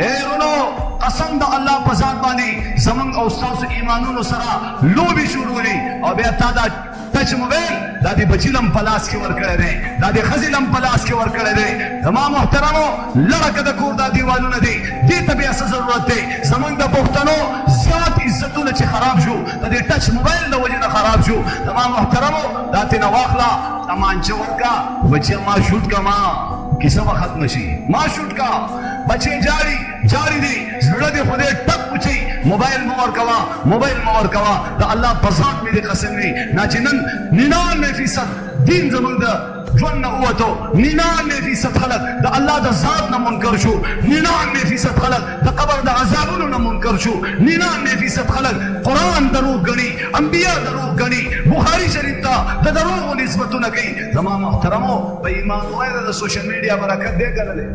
اے ورونو قسم د الله په ذات باندې زمونږ او ستاسو ایمانونو سره لوبې شروع دي او بیا تا دا ټچ موبایل دا د بچي لم په لاس کې ورکړی دی دا د ښځې لم په لاس کې ورکړی دی زما محترمو لړکه د کور دا دیوالونه دي دې ته بیا څه ضرورت دی زمونږ د پښتنو زیات عزتونه چې خراب شو د دې ټچ موبایل د وجې نه خراب شو زما محترمو دا ترېنه واخله تمانچه ورکړه بچیه ما شوټ کا ما کیسه به ختم شي ما شوټ کا بچې جاری دي زړه دې خدای ټک وچی موبایل مه ورکوه موبایل مه ورکوه د الله په ذات مې دې قسم وي نه چې نن 99% دین زموږ د ژوند نه ووتو 99% خلک د الله د ذات نه منکر شو 99% خلک د قبر د عذابونو نه منکر شو 99% خلک قرآن دروغ ګڼي انبیا دروغ ګڼي بخاري شریف ته د دروغو نسبتونه کوي زما محترمو په ایمان وایه د سوشل میډیا برکت دی که نه دی